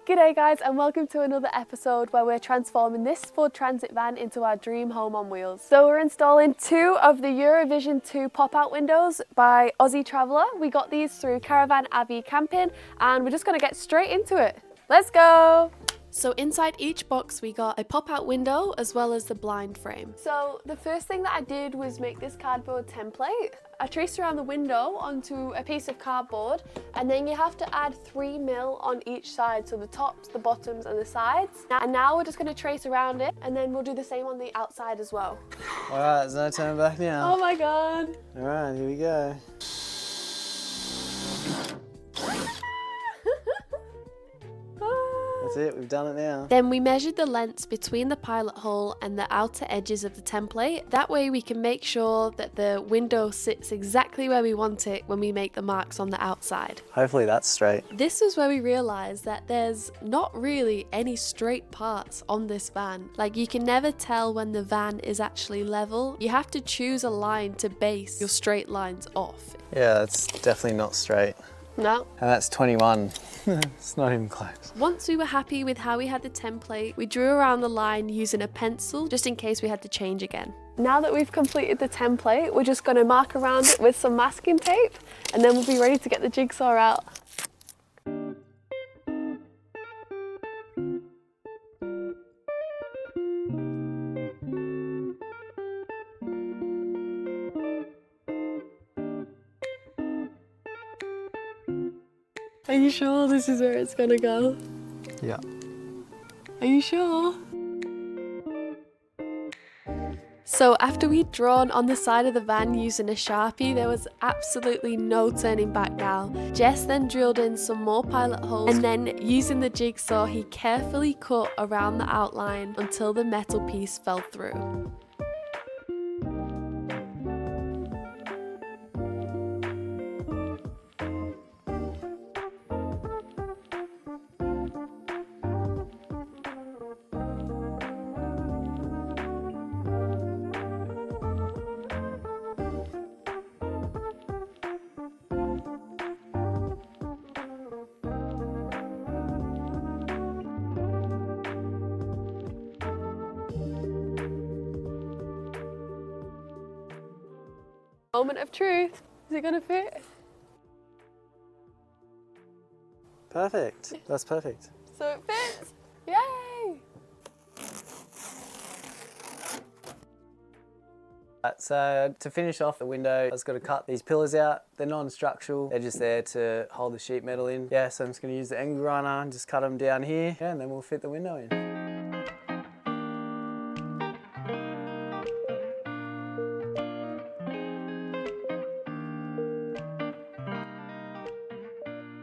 G'day guys, and welcome to another episode where we're transforming this Ford Transit van into our dream home on wheels. So we're installing two of the Eurovision 2 pop-out windows by Aussie Traveller. We got these through Caravan camping, and we're just going to get straight into it. Let's go! So inside each box we got a pop-out window as well as the blind frame. So the first thing that I did was make this cardboard template. I traced around the window onto a piece of cardboard, and then you have to add 3 mil on each side, so the tops, the bottoms and the sides. And now we're just going to trace around it, and then we'll do the same on the outside as well. Alright, there's no turning back now. Oh my god. Alright, here we go. That's it, we've done it now. Then we measured the lengths between the pilot hole and the outer edges of the template. That way we can make sure that the window sits exactly where we want it when we make the marks on the outside. Hopefully that's straight. This is where we realised that there's not really any straight parts on this van. Like, you can never tell when the van is actually level. You have to choose a line to base your straight lines off. Yeah, that's definitely not straight. No. And that's 21. It's not even close. Once we were happy with how we had the template, we drew around the line using a pencil just in case we had to change again. Now that we've completed the template, we're just going to mark around it with some masking tape, and then we'll be ready to get the jigsaw out. Are you sure this is where it's gonna go? Yeah. Are you sure? So after we'd drawn on the side of the van using a Sharpie, there was absolutely no turning back now. Jess then drilled in some more pilot holes, and then using the jigsaw he carefully cut around the outline until the metal piece fell through. Moment of truth. Is it gonna fit? Perfect. That's perfect. So it fits. Yay! So to finish off the window, I was going to cut these pillars out. They're non-structural. They're just there to hold the sheet metal in. Yeah, so I'm just going to use the angle grinder and just cut them down here. Yeah, and then we'll fit the window in.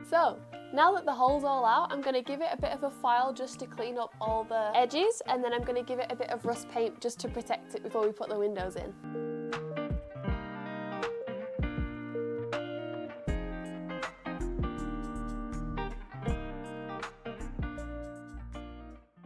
So, now that the hole's all out, I'm going to give it a bit of a file just to clean up all the edges, and then I'm going to give it a bit of rust paint just to protect it before we put the windows in.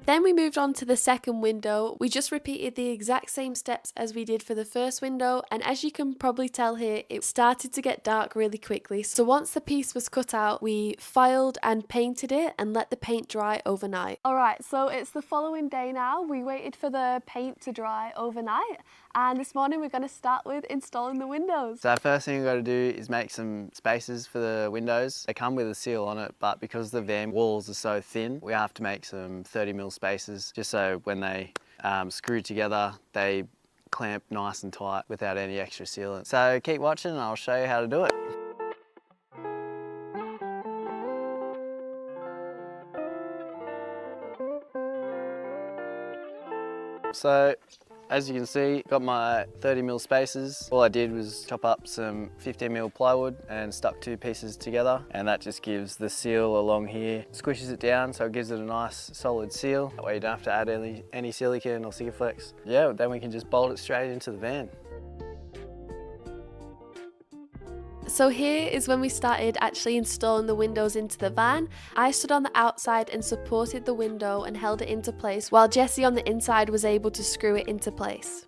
Then we moved on to the second window. We just repeated the exact same steps as we did for the first window, and as you can probably tell here, it started to get dark really quickly. So once the piece was cut out, we filed and painted it and let the paint dry overnight. Alright, so it's the following day now. We waited for the paint to dry overnight, and this morning we're going to start with installing the windows. So first thing we've got to do is make some spaces for the windows. They come with a seal on it, but because the van walls are so thin, we have to make some 30mm spaces just so when they screw together, they clamp nice and tight without any extra sealant. So keep watching and I'll show you how to do it. So as you can see, got my 30mm spaces. All I did was chop up some 15mm plywood and stuck 2 pieces together, and that just gives the seal along here, squishes it down so it gives it a nice solid seal. That way you don't have to add any silicone or Sikaflex. Yeah, then we can just bolt it straight into the van. So here is when we started actually installing the windows into the van. I stood on the outside and supported the window and held it into place, while Jessie on the inside was able to screw it into place.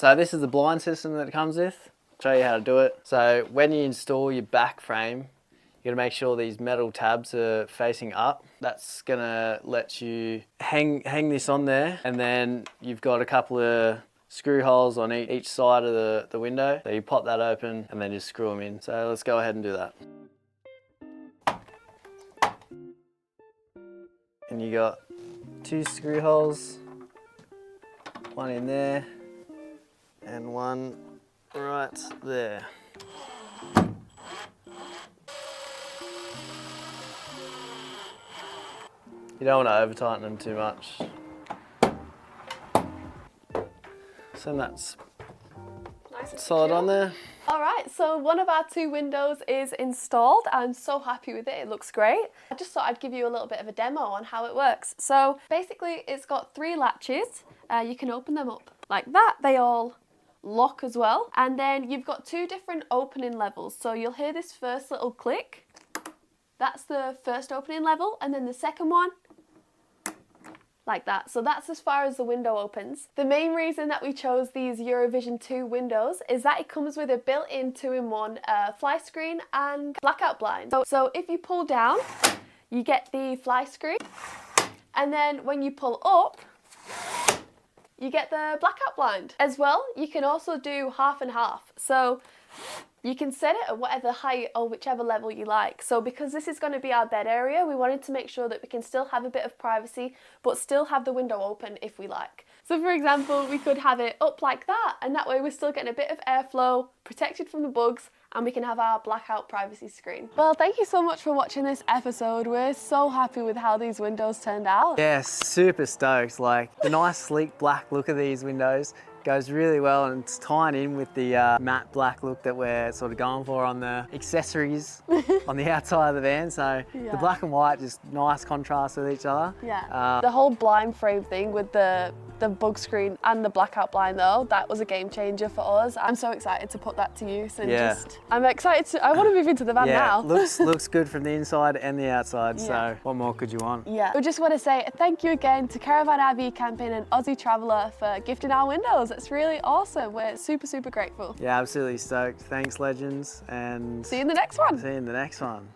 So this is the blind system that it comes with. I'll show you how to do it. So when you install your back frame, you gotta make sure these metal tabs are facing up. That's gonna let you hang this on there, and then you've got a couple of screw holes on each side of the window. So you pop that open and then just screw them in. So let's go ahead and do that. And you got 2 screw holes, one in there and one right there. You don't want to over tighten them too much. So that's Nice and solid secure. on there. All right, so one of our 2 windows is installed. I'm so happy with it, it looks great. I just thought I'd give you a little bit of a demo on how it works. So basically it's got 3 latches. You can open them up like that. They all lock as well. And then you've got 2 different opening levels. So you'll hear this first little click. That's the first opening level, and then the second one, like that. So that's as far as the window opens. The main reason that we chose these Eurovision 2 windows is that it comes with a built-in 2-in-1 fly screen and blackout blind. So if you pull down, you get the fly screen, and then when you pull up, you get the blackout blind. As well, you can also do half and half. So you can set it at whatever height or whichever level you like. So because this is going to be our bed area, we wanted to make sure that we can still have a bit of privacy, but still have the window open if we like. So for example, we could have it up like that, and that way we're still getting a bit of airflow, protected from the bugs, and we can have our blackout privacy screen. Well, thank you so much for watching this episode. We're so happy with how these windows turned out. Yeah, super stoked. Like the nice sleek black look of these windows goes really well, and it's tying in with the matte black look that we're sort of going for on the accessories on the outside of the van. So the black and white, just nice contrast with each other. Yeah. The whole blind frame thing with the bug screen and the blackout blind though, that was a game changer for us. I'm so excited to put that to use, and I'm excited I want to move into the van now. looks good from the inside and the outside, so what more could you want? Yeah. We just want to say thank you again to Caravan RV Camping and Aussie Traveller for gifting our windows. It's really awesome. We're super, super grateful. Yeah, absolutely stoked. Thanks, legends, and See you in the next one. See you in the next one.